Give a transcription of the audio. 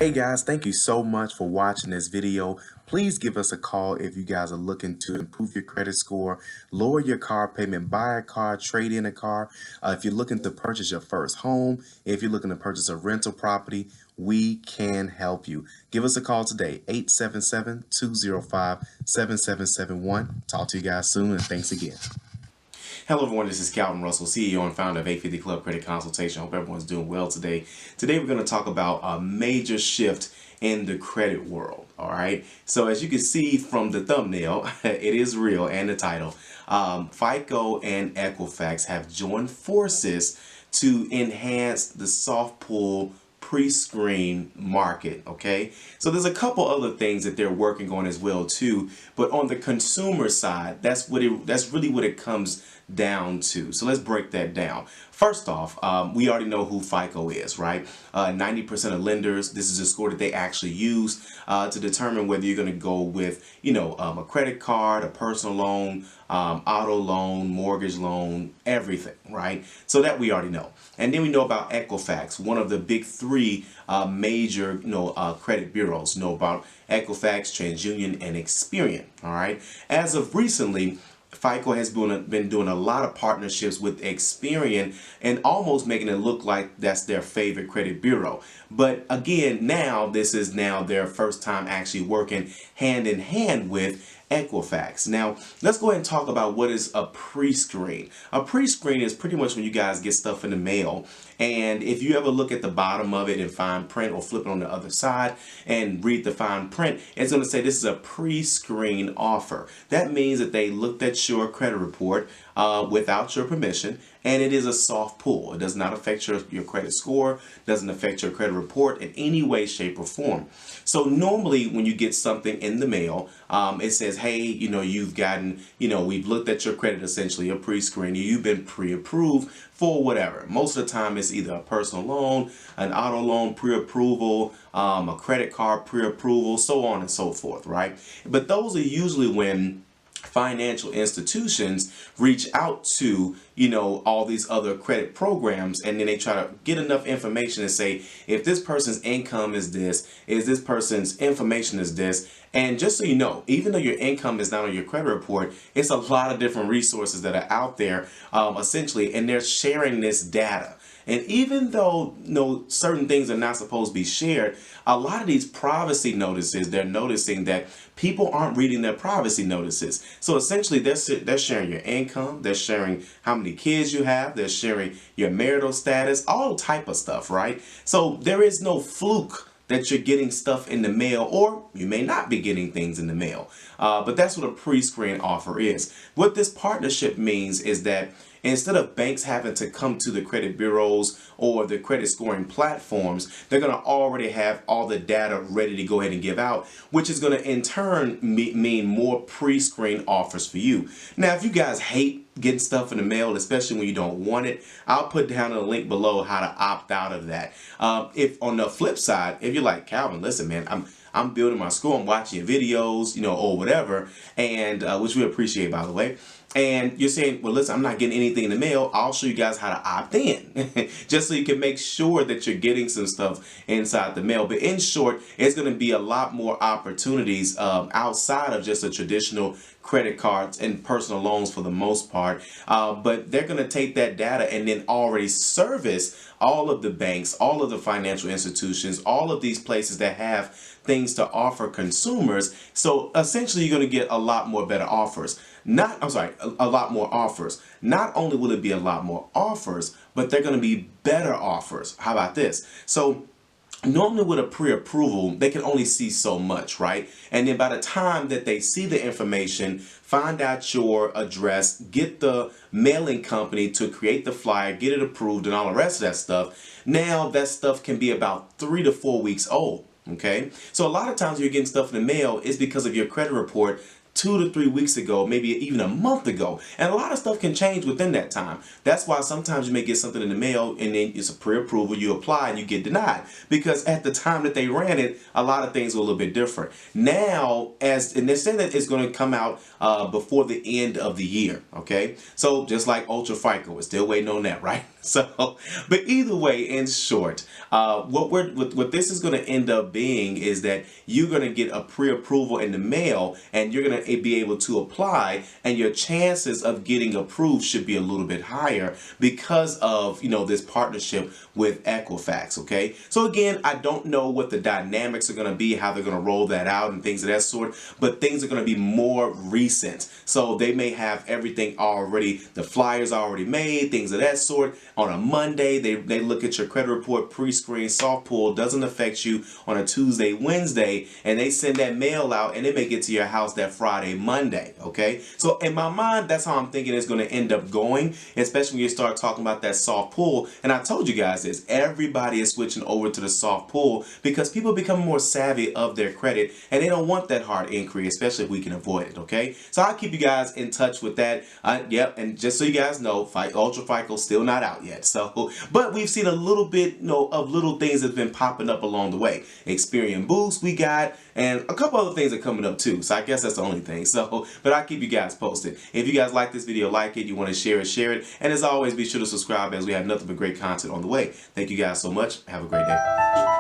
Hey guys, thank you so much for watching this video. Please give us a call if you guys are looking to improve your credit score, lower your car payment, buy a car, trade in a car. If you're looking to purchase your first home, if you're looking to purchase a rental property, we can help you. Give us a call today, 877-205-7771. Talk to you guys soon, and thanks again. Hello everyone, this is Calvin Russell, CEO and founder of 850 Club Credit Consultation. Hope everyone's doing well today. Today we're going to talk about a major shift in the credit world. All right. So as you can see from the thumbnail, it is real, and the title. FICO and Equifax have joined forces to enhance the soft pull pre-screen market. Okay, so there's a couple other things that they're working on as well too, but on the consumer side, that's really what it comes down to. So let's break that down. First off, we already know who FICO is, right? 90% of lenders, this is a score that they actually use to determine whether you're going to go with, a credit card, a personal loan, auto loan, mortgage loan, everything, right? So that we already know. And then we know about Equifax, one of the big three major, credit bureaus. Know about Equifax, TransUnion, and Experian. All right. As of recently, FICO has been doing a lot of partnerships with Experian and almost making it look like that's their favorite credit bureau. But again, this is their first time actually working hand in hand with Equifax. Now, let's go ahead and talk about what is a pre-screen. A pre-screen is pretty much when you guys get stuff in the mail, and if you ever look at the bottom of it in fine print or flip it on the other side and read the fine print, it's going to say this is a pre-screen offer. That means that they looked at your credit report without your permission, and it is a soft pull. It does not affect your credit score, doesn't affect your credit report in any way, shape, or form. So normally when you get something in the mail, it says, hey, you've gotten, we've looked at your credit, essentially a pre-screen, you've been pre-approved for whatever. Most of the time it's either a personal loan, an auto loan pre-approval, a credit card pre-approval, so on and so forth, right? But those are usually when financial institutions reach out to all these other credit programs, and then they try to get enough information to say, if this person's income is this person's information is this. And just so you know, even though your income is not on your credit report, it's a lot of different resources that are out there essentially, and they're sharing this data. And even though certain things are not supposed to be shared, a lot of these privacy notices, they're noticing that people aren't reading their privacy notices. So essentially, they're sharing your income, they're sharing how many kids you have, they're sharing your marital status, all type of stuff, right? So there is no fluke that you're getting stuff in the mail, or you may not be getting things in the mail. But that's what a pre-screen offer is. What this partnership means is that instead of banks having to come to the credit bureaus or the credit scoring platforms, they're going to already have all the data ready to go ahead and give out, which is going to in turn mean more pre-screen offers for you. Now, if you guys hate getting stuff in the mail, especially when you don't want it, I'll put down a link below how to opt out of that. If on the flip side, if you're like, Calvin, listen, man, I'm building my score, I'm watching your videos, or whatever, and which we appreciate, by the way. And you're saying, well, listen, I'm not getting anything in the mail. I'll show you guys how to opt in just so you can make sure that you're getting some stuff inside the mail. But in short, it's going to be a lot more opportunities outside of just a traditional credit cards and personal loans for the most part. But they're going to take that data and then already service all of the banks, all of the financial institutions, all of these places that have things to offer consumers. So essentially, you're going to get a lot more better offers. A lot more offers. Not only will it be a lot more offers, but they're going to be better offers. How about this? So normally with a pre-approval, they can only see so much, right? And then by the time that they see the information, find out your address, get the mailing company to create the flyer, get it approved, and all the rest of that stuff, now that stuff can be about 3 to 4 weeks old. Okay, so a lot of times you're getting stuff in the mail is because of your credit report 2 to 3 weeks ago, maybe even a month ago. And a lot of stuff can change within that time. That's why sometimes you may get something in the mail and then it's a pre-approval, you apply and you get denied. Because at the time that they ran it, a lot of things were a little bit different. Now, and they're saying that it's going to come out before the end of the year, okay? So just like Ultra FICO, we're still waiting on that, right? So, but either way, in short, what this is going to end up being is that you're going to get a pre-approval in the mail and you're going to be able to apply, and your chances of getting approved should be a little bit higher because of, this partnership with Equifax, okay? So again, I don't know what the dynamics are going to be, how they're going to roll that out and things of that sort, but things are going to be more recent. So they may have everything already, the flyers already made, things of that sort. On a Monday, they look at your credit report, pre-screen, soft pull, doesn't affect you on a Tuesday, Wednesday, and they send that mail out and they may get to your house that Friday, Monday, okay? So in my mind, that's how I'm thinking it's going to end up going, especially when you start talking about that soft pull. And I told you guys this, everybody is switching over to the soft pull because people become more savvy of their credit and they don't want that hard increase, especially if we can avoid it, okay? So I'll keep you guys in touch with that. Yep, and just so you guys know, Ultra FICO still not out yet. So, but we've seen a little bit, of little things that's been popping up along the way. Experian Boost we got, and a couple other things are coming up too. So I guess that's the only thing. So, but I'll keep you guys posted. If you guys like this video, like it, you want to share it. And as always, be sure to subscribe as we have nothing but great content on the way. Thank you guys so much. Have a great day.